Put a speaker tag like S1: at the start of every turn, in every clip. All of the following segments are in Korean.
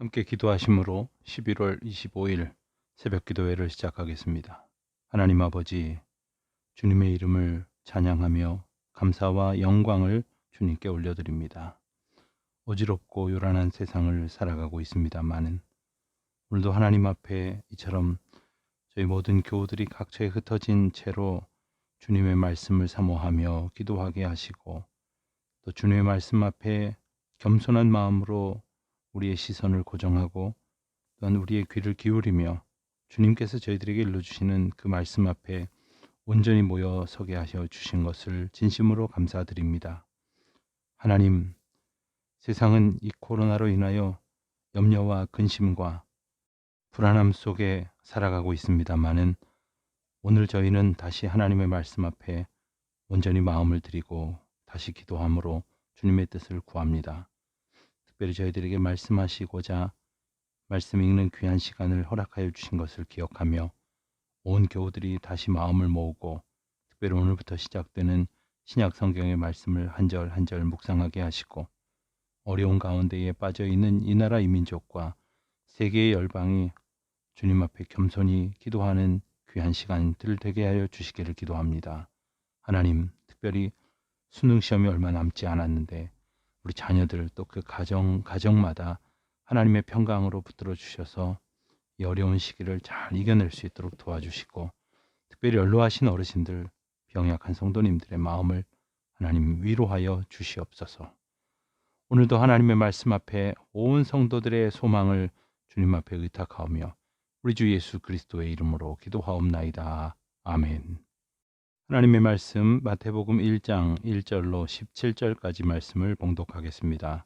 S1: 함께 기도하심으로 11월 25일 새벽 기도회를 시작하겠습니다. 하나님 아버지, 주님의 이름을 찬양하며 감사와 영광을 주님께 올려드립니다. 어지럽고 요란한 세상을 살아가고 있습니다마는 오늘도 하나님 앞에 이처럼 저희 모든 교우들이 각처에 흩어진 채로 주님의 말씀을 사모하며 기도하게 하시고, 또 주님의 말씀 앞에 겸손한 마음으로 우리의 시선을 고정하고 또한 우리의 귀를 기울이며 주님께서 저희들에게 일러주시는 그 말씀 앞에 온전히 모여 서게 하셔 주신 것을 진심으로 감사드립니다. 하나님, 세상은 이 코로나로 인하여 염려와 근심과 불안함 속에 살아가고 있습니다마는 오늘 저희는 다시 하나님의 말씀 앞에 온전히 마음을 드리고 다시 기도함으로 주님의 뜻을 구합니다. 특별히 저희들에게 말씀하시고자 말씀 읽는 귀한 시간을 허락하여 주신 것을 기억하며 온 교우들이 다시 마음을 모으고 특별히 오늘부터 시작되는 신약 성경의 말씀을 한 절 한 절 묵상하게 하시고, 어려운 가운데에 빠져있는 이 나라 이 민족과 세계의 열방이 주님 앞에 겸손히 기도하는 귀한 시간들 되게 하여 주시기를 기도합니다. 하나님, 특별히 수능 시험이 얼마 남지 않았는데 우리 자녀들 또 그 가정마다 하나님의 평강으로 붙들어 주셔서 이 어려운 시기를 잘 이겨낼 수 있도록 도와주시고, 특별히 연로하신 어르신들, 병약한 성도님들의 마음을 하나님 위로하여 주시옵소서. 오늘도 하나님의 말씀 앞에 온 성도들의 소망을 주님 앞에 의탁하오며 우리 주 예수 그리스도의 이름으로 기도하옵나이다. 아멘. 하나님의 말씀 마태복음 1장 1절로 17절까지 말씀을 봉독하겠습니다.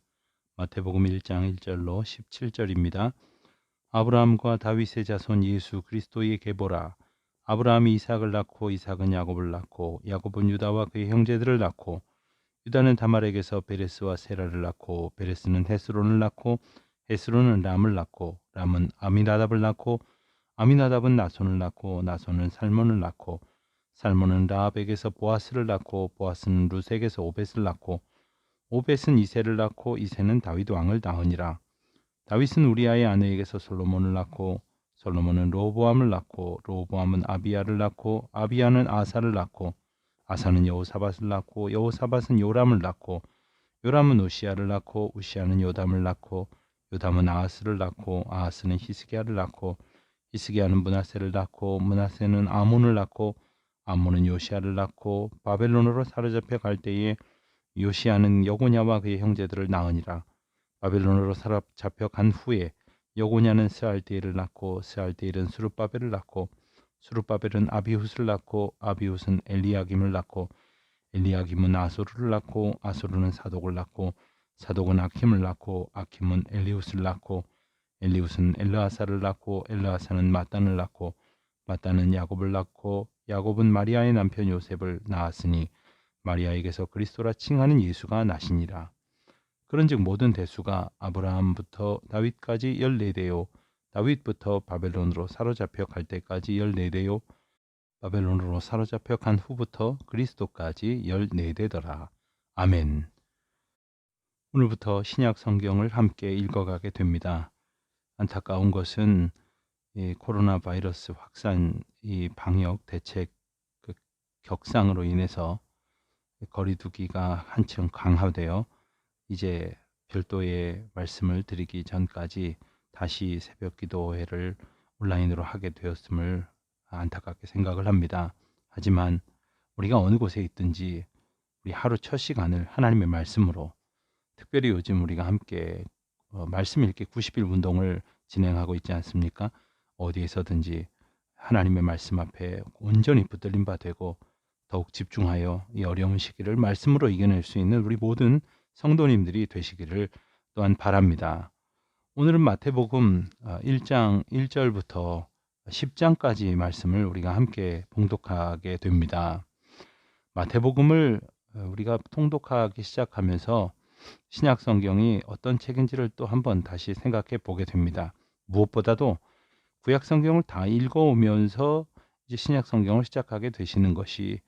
S1: 마태복음 1장 1절로 17절입니다. 아브라함과 다윗의 자손 예수 그리스도의 계보라. 아브라함이 이삭을 낳고 이삭은 야곱을 낳고 야곱은 유다와 그의 형제들을 낳고 유다는 다말에게서 베레스와 세라를 낳고 베레스는 헤스론을 낳고 헤스론은 람을 낳고 람은 아미나답을 낳고 아미나답은 나손을 낳고 나손은 살몬을 낳고 살몬은 라합에게서 보아스를 낳고 보아스는 루색에서 오벳을 낳고 오벳은 이새를 낳고 이새는 다윗 왕을 낳으니라. 다윗은 우리아의 아내에게서 솔로몬을 낳고 솔로몬은 로보암을 낳고 로보암은 아비야를 낳고 아비야는 아사를 낳고 아사는 여호사밧을 낳고 여호사밧은 요람을 낳고 요람은 우시야를 낳고 우시야는 요담을 낳고 요담은 아하스를 낳고 아하스는 히스기야를 낳고 히스기야는 므낫세를 낳고 므낫세는 아몬을 낳고 아몬은 요시야를 낳고 바벨론으로 사로잡혀 갈 때에 요시야는 여고냐와 그의 형제들을 낳으니라. 바벨론으로 사로잡혀 간 후에 여고냐는 스알디엘을 낳고 스알디엘은 스룹바벨을 낳고 스룹바벨은 아비훗을 낳고 아비훗은 엘리야김을 낳고 엘리야김은 아소르를 낳고 아소르는 사독을 낳고 사독은 아킴을 낳고 아킴은 엘리훗을 낳고 엘리훗은 엘르아사를 낳고 엘르아사는 마단을 낳고 마단은 야곱을 낳고 야곱은 마리아의 남편 요셉을 낳았으니 마리아에게서 그리스도라 칭하는 예수가 나시니라. 그런즉 모든 대수가 아브라함부터 다윗까지 14대요 다윗부터 바벨론으로 사로잡혀 갈 때까지 14대요 바벨론으로 사로잡혀 간 후부터 그리스도까지 14대더라. 아멘. 오늘부터 신약 성경을 함께 읽어가게 됩니다. 안타까운 것은 이 코로나 바이러스 확산, 이 방역 대책 그 격상으로 인해서 거리두기가 한층 강화되어 이제 별도의 말씀을 드리기 전까지 다시 새벽 기도회를 온라인으로 하게 되었음을 안타깝게 생각을 합니다. 하지만 우리가 어느 곳에 있든지 우리 하루 첫 시간을 하나님의 말씀으로, 특별히 요즘 우리가 함께 말씀 읽기 90일 운동을 진행하고 있지 않습니까? 어디에서든지 하나님의 말씀 앞에 온전히 붙들림 바 되고 더욱 집중하여 이 어려운 시기를 말씀으로 이겨낼 수 있는 우리 모든 성도님들이 되시기를 또한 바랍니다. 오늘은 마태복음 1장 1절부터 10장까지 말씀을 우리가 함께 봉독하게 됩니다. 마태복음을 우리가 통독하기 시작하면서 신약 성경이 어떤 책인지를 또 한번 다시 생각해 보게 됩니다. 무엇보다도 구약 성경을 다 읽어오면서 이제 신약 성경을 시작하게 되시는 것이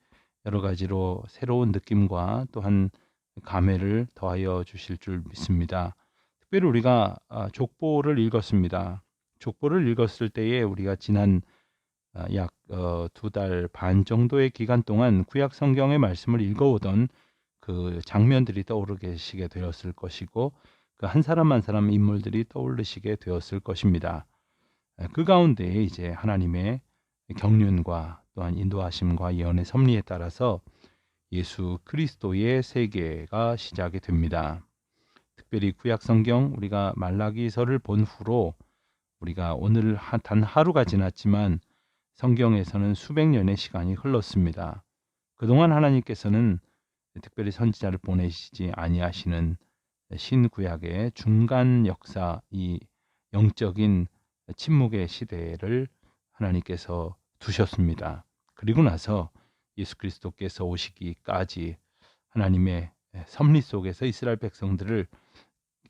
S1: 여러 가지로 새로운 느낌과 또한 감회를 더하여 주실 줄 믿습니다. 특별히 우리가 족보를 읽었습니다. 족보를 읽었을 때에 우리가 지난 약 2달 반 정도의 기간 동안 구약 성경의 말씀을 읽어오던 그 장면들이 떠오르시게 되었을 것이고, 그 한 사람 한 사람 인물들이 떠올리시게 되었을 것입니다. 그 가운데 이제 하나님의 경륜과 또한 인도하심과 예언의 섭리에 따라서 예수 그리스도의 세계가 시작이 됩니다. 특별히 구약 성경 우리가 말라기서를 본 후로 우리가 오늘 단 하루가 지났지만 성경에서는 수백 년의 시간이 흘렀습니다. 그동안 하나님께서는 특별히 선지자를 보내시지 아니하시는 신구약의 중간 역사, 이 영적인 침묵의 시대를 하나님께서 두셨습니다. 그리고 나서 예수 그리스도께서 오시기까지 하나님의 섭리 속에서 이스라엘 백성들을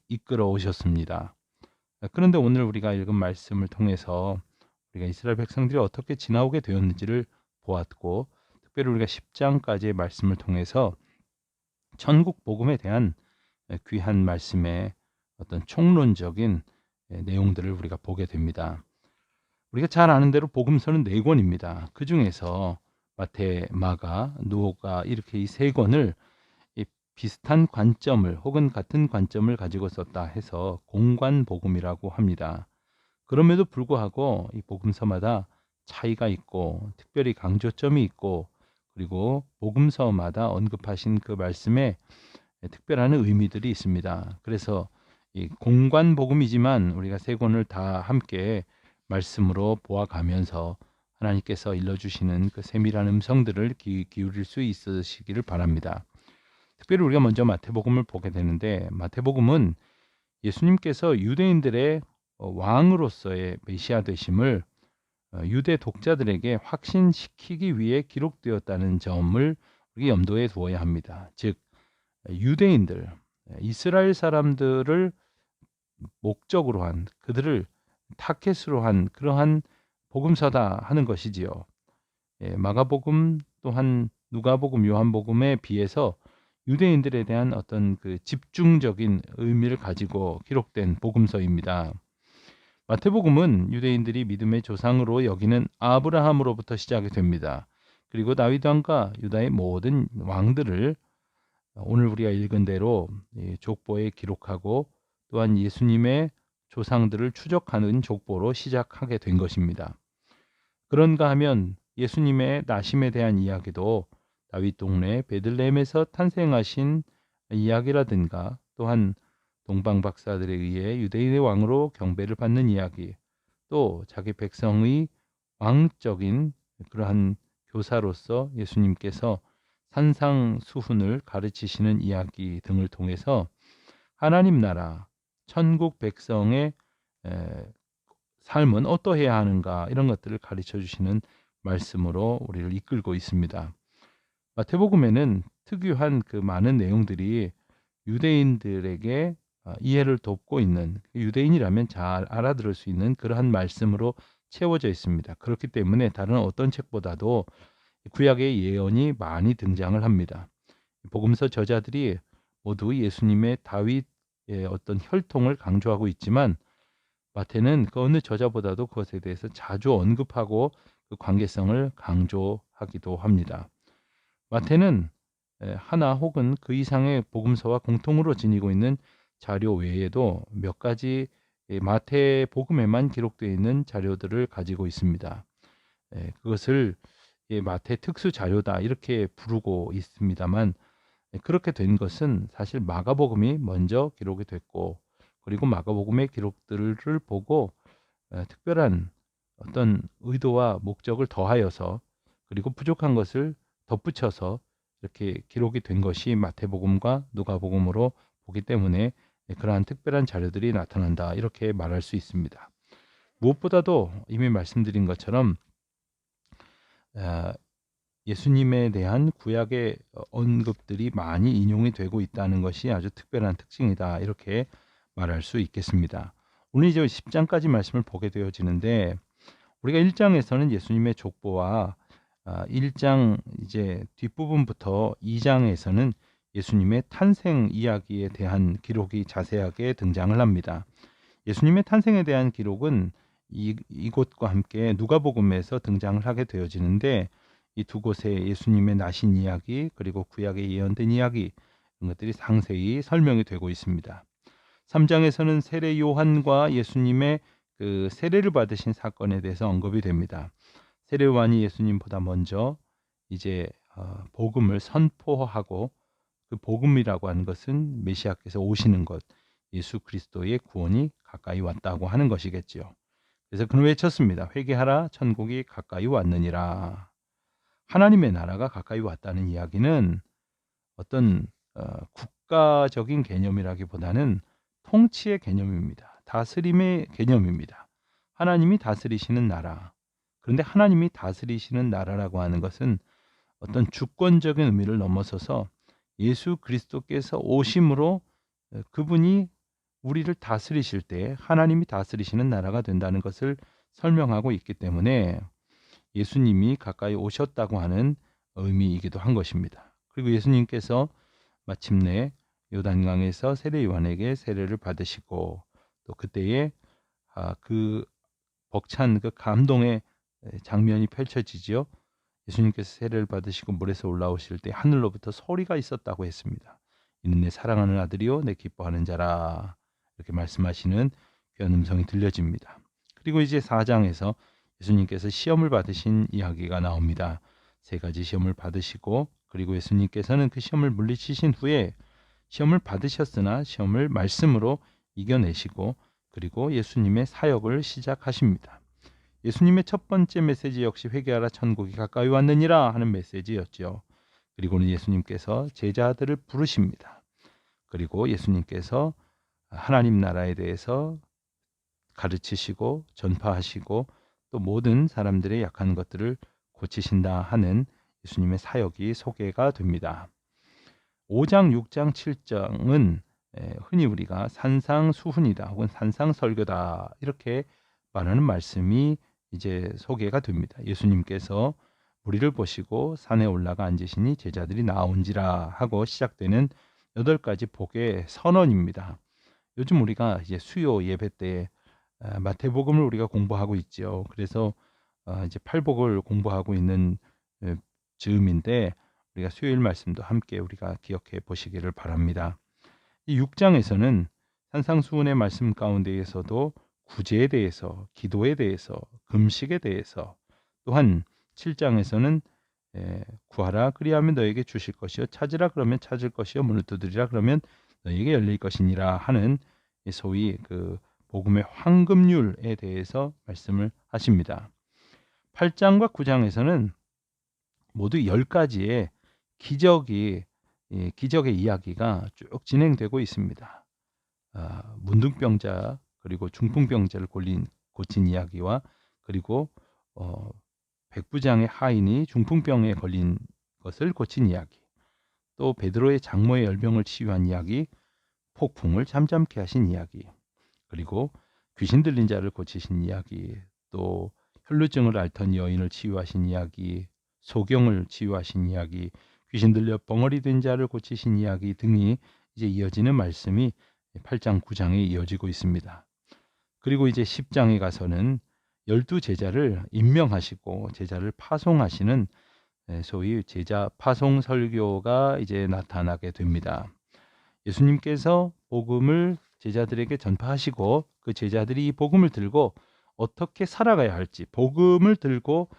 S1: 이끌어 오셨습니다. 그런데 오늘 우리가 읽은 말씀을 통해서 우리가 이스라엘 백성들이 어떻게 지나오게 되었는지를 보았고, 특별히 우리가 10장까지의 말씀을 통해서 천국 복음에 대한 귀한 말씀의 어떤 총론적인 내용들을 우리가 보게 됩니다. 우리가 잘 아는 대로 복음서는 4권입니다. 그 중에서 마태, 마가, 누가 이렇게 이 3권을 비슷한 관점을 혹은 같은 관점을 가지고 썼다 해서 공관복음이라고 합니다. 그럼에도 불구하고 이 복음서마다 차이가 있고 특별히 강조점이 있고, 그리고 복음서마다 언급하신 그 말씀에 특별한 의미들이 있습니다. 그래서 이 공관복음이지만 우리가 3권을 다 함께 말씀으로 보아가면서 하나님께서 일러주시는 그 세밀한 음성들을 기울일 수 있으시기를 바랍니다. 특별히 우리가 먼저 마태복음을 보게 되는데, 마태복음은 예수님께서 유대인들의 왕으로서의 메시아 되심을 유대 독자들에게 확신시키기 위해 기록되었다는 점을 우리 염두에 두어야 합니다. 즉 유대인들, 이스라엘 사람들을 목적으로 한, 그들을 타켓으로 한 그러한 복음서다 하는 것이지요. 마가복음 또한 누가복음, 요한복음에 비해서 유대인들에 대한 어떤 그 집중적인 의미를 가지고 기록된 복음서입니다. 마태복음은 유대인들이 믿음의 조상으로 여기는 아브라함으로부터 시작이 됩니다. 그리고 다윗 왕과 유다의 모든 왕들을 오늘 우리가 읽은 대로 족보에 기록하고 또한 예수님의 조상들을 추적하는 족보로 시작하게 된 것입니다. 그런가 하면 예수님의 나심에 대한 이야기도 다윗 동네 베들레헴에서 탄생하신 이야기라든가, 또한 동방 박사들에 의해 유대인의 왕으로 경배를 받는 이야기, 또 자기 백성의 왕적인 그러한 교사로서 예수님께서 산상수훈을 가르치시는 이야기 등을 통해서 하나님 나라, 천국 백성의 삶은 어떠해야 하는가, 이런 것들을 가르쳐 주시는 말씀으로 우리를 이끌고 있습니다. 마태복음에는 특유한 그 많은 내용들이 유대인들에게 이해를 돕고 있는, 유대인이라면 잘 알아들을 수 있는 그러한 말씀으로 채워져 있습니다. 그렇기 때문에 다른 어떤 책보다도 구약의 예언이 많이 등장을 합니다. 복음서 저자들이 모두 예수님의 다윗의 어떤 혈통을 강조하고 있지만, 마태는 그 어느 저자보다도 그것에 대해서 자주 언급하고 그 관계성을 강조하기도 합니다. 마태는 하나 혹은 그 이상의 복음서와 공통으로 지니고 있는 자료 외에도 몇 가지 마태 복음에만 기록되어 있는 자료들을 가지고 있습니다. 그것을 마태 특수 자료다 이렇게 부르고 있습니다만, 그렇게 된 것은 사실 마가복음이 먼저 기록이 됐고, 그리고 마가복음의 기록들을 보고 특별한 어떤 의도와 목적을 더하여서, 그리고 부족한 것을 덧붙여서 이렇게 기록이 된 것이 마태복음과 누가복음으로 보기 때문에 그러한 특별한 자료들이 나타난다 이렇게 말할 수 있습니다. 무엇보다도 이미 말씀드린 것처럼 예수님에 대한 구약의 언급들이 많이 인용이 되고 있다는 것이 아주 특별한 특징이다 이렇게 말할 수 있겠습니다. 오늘 이제 10장까지 말씀을 보게 되어지는데, 우리가 1장에서는 예수님의 족보와 1장 이제 뒷부분부터 2장에서는 예수님의 탄생 이야기에 대한 기록이 자세하게 등장을 합니다. 예수님의 탄생에 대한 기록은 이곳과 함께 누가복음에서 등장을 하게 되어지는데, 이 두 곳에 예수님의 나신 이야기 그리고 구약에 예언된 이야기, 이런 것들이 상세히 설명이 되고 있습니다. 3장에서는 세례 요한과 예수님의 그 세례를 받으신 사건에 대해서 언급이 됩니다. 세례 요한이 예수님보다 먼저 이제 복음을 선포하고, 그 복음이라고 하는 것은 메시아께서 오시는 것, 예수 그리스도의 구원이 가까이 왔다고 하는 것이겠지요. 그래서 그는 외쳤습니다. 회개하라, 천국이 가까이 왔느니라. 하나님의 나라가 가까이 왔다는 이야기는 어떤 국가적인 개념이라기보다는 통치의 개념입니다. 다스림의 개념입니다. 하나님이 다스리시는 나라. 그런데 하나님이 다스리시는 나라라고 하는 것은 어떤 주권적인 의미를 넘어서서 예수 그리스도께서 오심으로 그분이 우리를 다스리실 때 하나님이 다스리시는 나라가 된다는 것을 설명하고 있기 때문에 예수님이 가까이 오셨다고 하는 의미이기도 한 것입니다. 그리고 예수님께서 마침내 요단강에서 세례 요한에게 세례를 받으시고, 또 그때에 그 벅찬 그 감동의 장면이 펼쳐지지요. 예수님께서 세례를 받으시고 물에서 올라오실 때 하늘로부터 소리가 있었다고 했습니다. 이는 내 사랑하는 아들이요 내 기뻐하는 자라, 이렇게 말씀하시는 귀한 음성이 들려집니다. 그리고 이제 4장에서 예수님께서 시험을 받으신 이야기가 나옵니다. 3가지 시험을 받으시고, 그리고 예수님께서는 그 시험을 물리치신 후에 시험을 받으셨으나 시험을 말씀으로 이겨내시고, 그리고 예수님의 사역을 시작하십니다. 예수님의 첫 번째 메시지 역시 회개하라, 천국이 가까이 왔느니라 하는 메시지였죠. 그리고는 예수님께서 제자들을 부르십니다. 그리고 예수님께서 하나님 나라에 대해서 가르치시고 전파하시고, 또 모든 사람들의 약한 것들을 고치신다 하는 예수님의 사역이 소개가 됩니다. 5장, 6장, 7장은 흔히 우리가 산상수훈이다 혹은 산상설교다 이렇게 말하는 말씀이 이제 소개가 됩니다. 예수님께서 무리를 보시고 산에 올라가 앉으시니 제자들이 나온지라 하고 시작되는 8가지 복의 선언입니다. 요즘 우리가 이제 수요 예배 때 마태복음을 우리가 공부하고 있죠. 그래서 이제 팔복을 공부하고 있는 즈음인데, 우리가 수요일 말씀도 함께 우리가 기억해 보시기를 바랍니다. 이 6장에서는 산상수훈의 말씀 가운데에서도 구제에 대해서, 기도에 대해서, 금식에 대해서, 또한 7장에서는 구하라 그리하면 너에게 주실 것이요, 찾으라 그러면 찾을 것이요, 문을 두드리라 그러면 너에게 열릴 것이니라 하는 소위 그 복음의 황금률에 대해서 말씀을 하십니다. 8장과 9장에서는 모두 10가지의 기적의 이야기가 쭉 진행되고 있습니다. 문둥병자 그리고 중풍병자를 고친 이야기와, 그리고 백부장의 하인이 중풍병에 걸린 것을 고친 이야기, 또 베드로의 장모의 열병을 치유한 이야기, 폭풍을 잠잠케 하신 이야기, 그리고 귀신 들린 자를 고치신 이야기, 또 혈루증을 앓던 여인을 치유하신 이야기, 소경을 치유하신 이야기, 귀신 들려 벙어리 된 자를 고치신 이야기 등이 이제 이어지는 말씀이 8장, 9장에 이어지고 있습니다. 그리고 이제 10장에 가서는 12제자를 임명하시고 제자를 파송하시는 소위 제자 파송 설교가 이제 나타나게 됩니다. 예수님께서 복음을 제자들에게 전파하시고, 그 제자들이 이 복음을 들고 어떻게 살아가야 할지, 복음을 들고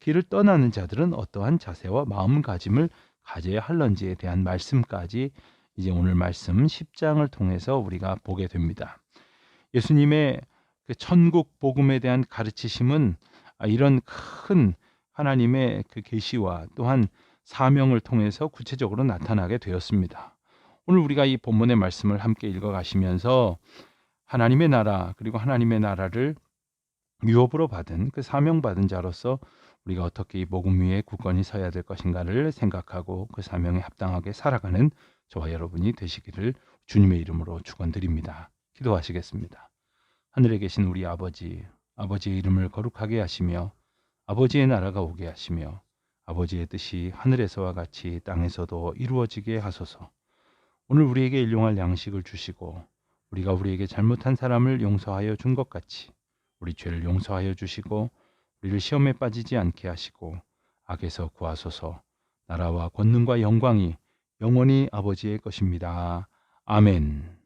S1: 길을 떠나는 자들은 어떠한 자세와 마음가짐을 가져야 할런지에 대한 말씀까지 이제 오늘 말씀 10장을 통해서 우리가 보게 됩니다. 예수님의 그 천국 복음에 대한 가르치심은 이런 큰 하나님의 그 계시와 또한 사명을 통해서 구체적으로 나타나게 되었습니다. 오늘 우리가 이 본문의 말씀을 함께 읽어가시면서 하나님의 나라, 그리고 하나님의 나라를 유업으로 받은 그 사명받은 자로서 우리가 어떻게 이 복음 위에 굳건히 서야 될 것인가를 생각하고 그 사명에 합당하게 살아가는 저와 여러분이 되시기를 주님의 이름으로 축원드립니다. 기도하시겠습니다. 하늘에 계신 우리 아버지, 아버지의 이름을 거룩하게 하시며 아버지의 나라가 오게 하시며 아버지의 뜻이 하늘에서와 같이 땅에서도 이루어지게 하소서. 오늘 우리에게 일용할 양식을 주시고 우리가 우리에게 잘못한 사람을 용서하여 준 것 같이 우리 죄를 용서하여 주시고 우리를 시험에 빠지지 않게 하시고 악에서 구하소서. 나라와 권능과 영광이 영원히 아버지의 것입니다. 아멘.